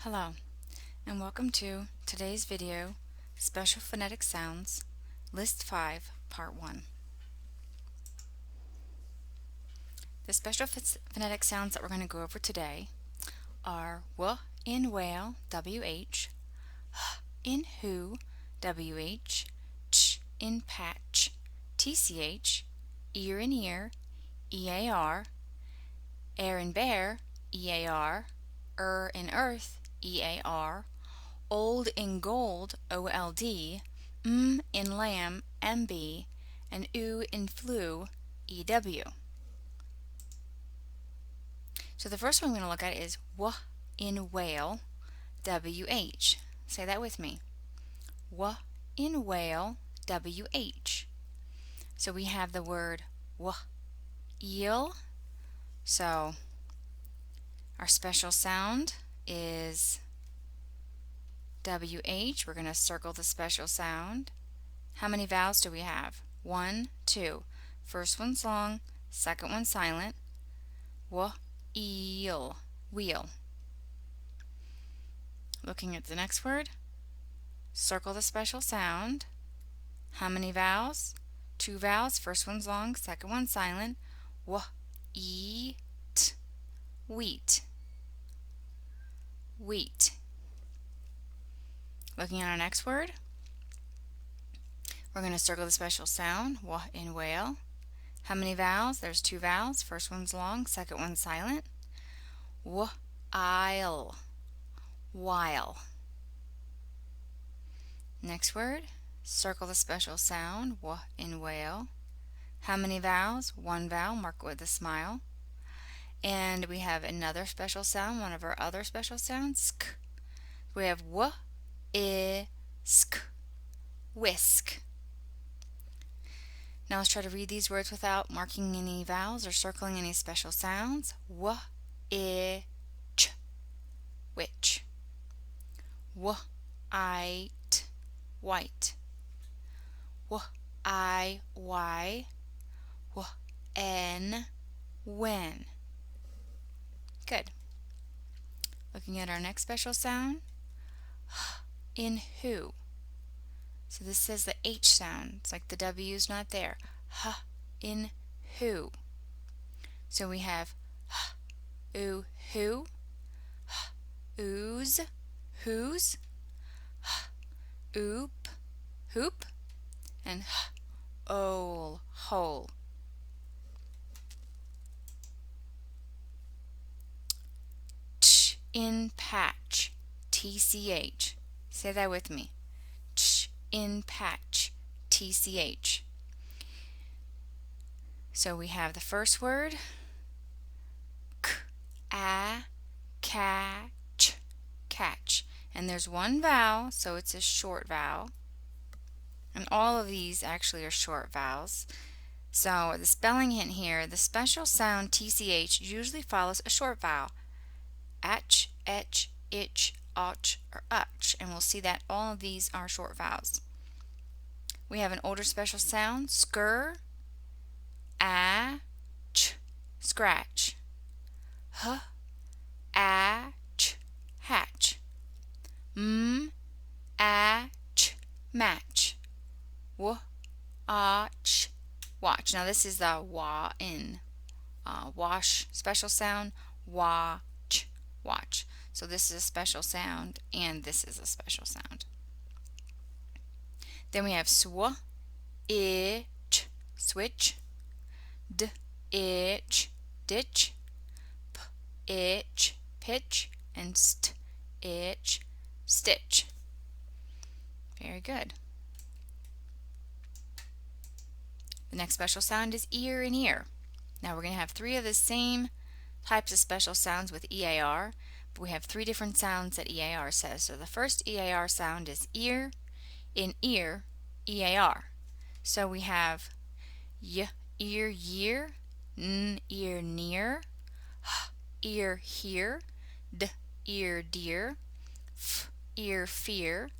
Hello, and welcome to today's video, Special Phonetic Sounds, List 5, Part 1. The special phonetic sounds that we're going to go over today are W in whale, WH, H in who, WH, Ch in patch, TCH, ear in ear, EAR, air in bear, EAR, in earth, EAR, old in gold, OLD, in lamb, MB, and oo in flu, EW. So the first one we're going to look at is W in whale, WH. Say that with me. W in whale, WH. So we have the word W, eel. So our special sound is WH. We're going to circle the special sound. How many vowels do we have? 1, 2. First one's long, second one silent. Eel, wheel. Looking at the next word, circle the special sound. How many vowels? 2 vowels, first one's long, second one silent. Eat, wheat, wheat. Looking at our next word, we're going to circle the special sound, W in whale. How many vowels? There's 2 vowels. First one's long, second one's silent. While, while. Next word, circle the special sound, W in whale. How many vowels? 1 vowel, mark it with a smile. And we have another special sound, one of our other special sounds, sk. We have W, I, sk, whisk. Now let's try to read these words without marking any vowels or circling any special sounds. W, I, ch, which. W, I, t, white. W, I, y. W, n, when. Good. Looking at our next special sound, H in who. So this says the H sound. It's like the W is not there. H in who. So we have H, oo, who, H, ooze, whose, H, oop, hoop, and H, ole, whole. Ch in patch, TCH. Say that with me. Ch in patch, TCH. So we have the first word, k, a, catch, catch. And there's 1 vowel, so it's a short vowel. And all of these actually are short vowels. So the spelling hint here, the special sound TCH usually follows a short vowel. Atch, etch, itch, och, or utch. And we'll see that all of these are short vowels. We have an older special sound, skr, ch, scratch. H, ach, hatch. Ach, match. W, ach, watch. Now this is the wa in wash special sound, watch, watch. So this is a special sound and this is a special sound. Then we have sw, itch, switch, d, itch, ditch, p, itch, pitch, and st, itch, stitch. Very good. The next special sound is ear in ear. Now we're going to have 3 of the same types of special sounds with EAR, but we have 3 different sounds that EAR says. So the first EAR sound is ear in ear, EAR. So we have y, ear, year, n, ear, near, h, ear, here, d, ear, dear, f, ear, fear,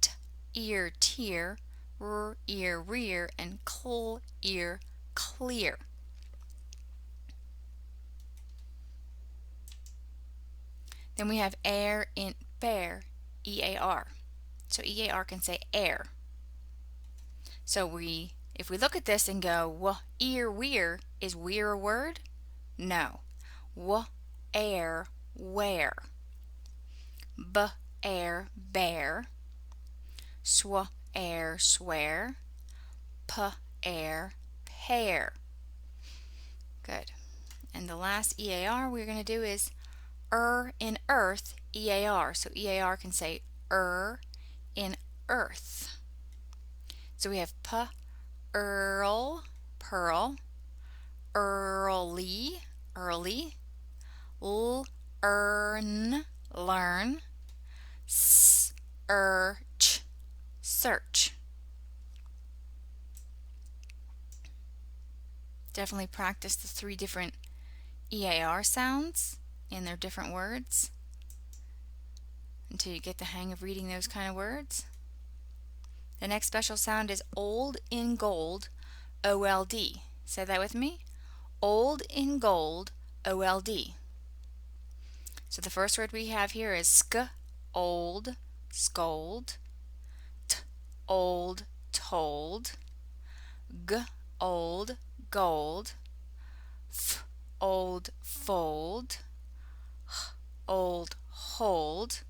t, ear, tear, r, ear, rear, and cl, ear, clear. Then we have air in bear, E-A-R. So E-A-R can say air. So if we look at this and go, ear, weir, is weir a word? No. Air, where. Air, bear. Air, swear. Air, pear. Good. And the last EAR we're going to do is in earth, EAR. So EAR can say in earth. So we have earl, pearl, early, early, earn, learn, search, search. Definitely practice the 3 different EAR sounds in their different words until you get the hang of reading those kind of words. The next special sound is old in gold, O-L-D. Say that with me. Old in gold, O-L-D. So the first word we have here is sk, old, scold, t, old, told, g, old, gold, f, old, fold, h, old, hold,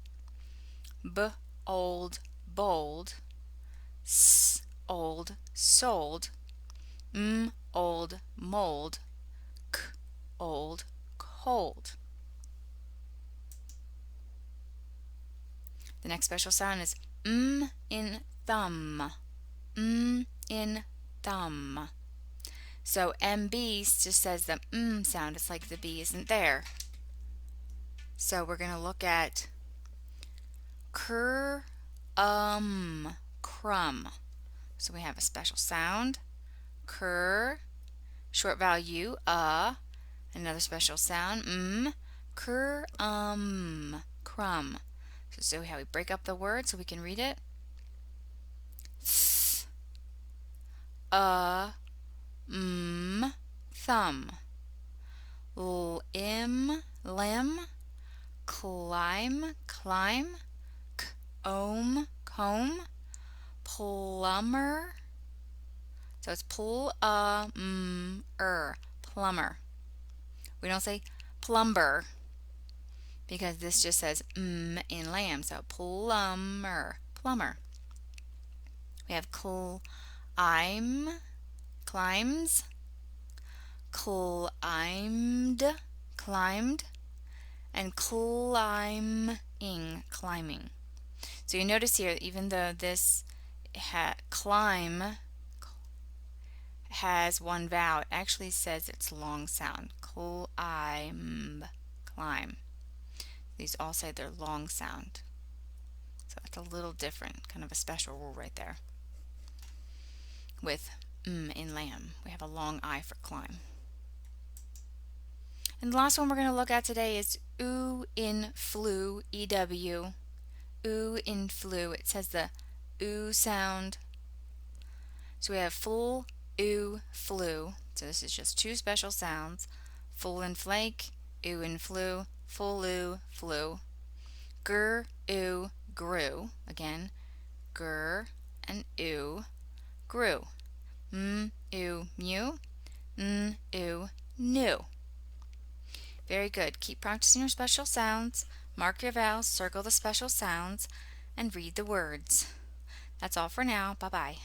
b, old, bold, s, old, sold, m, old, mold, k, old, cold. The next special sound is in thumb, in thumb. So MB just says the sound. It's like the B isn't there. So we're going to look at crumb. So we have a special sound, short vowel U, another special sound, crumb. So how we break up the word so we can read it. Thumb. Limb, climb, comb, plumber. So it's plumber. We don't say plumber because this just says in lamb. So plumber. We have climbs, climbed, and climbing. So you notice here, even though this climb has one vowel, it actually says it's long sound. Climb. These all say they're long sound. So it's a little different, kind of a special rule right there. With in lamb, we have a long I for climb. And the last one we're going to look at today is oo in flu, E-W. Oo in flu. It says the oo sound. So we have full, oo, flu. So this is just 2 special sounds. Full and flake, oo and flu, full oo, flu. Gur, oo, grew. Again, gur and oo, grew. Oo, mew. Oo, new. Very good. Keep practicing your special sounds. Mark your vowels, circle the special sounds, and read the words. That's all for now. Bye-bye.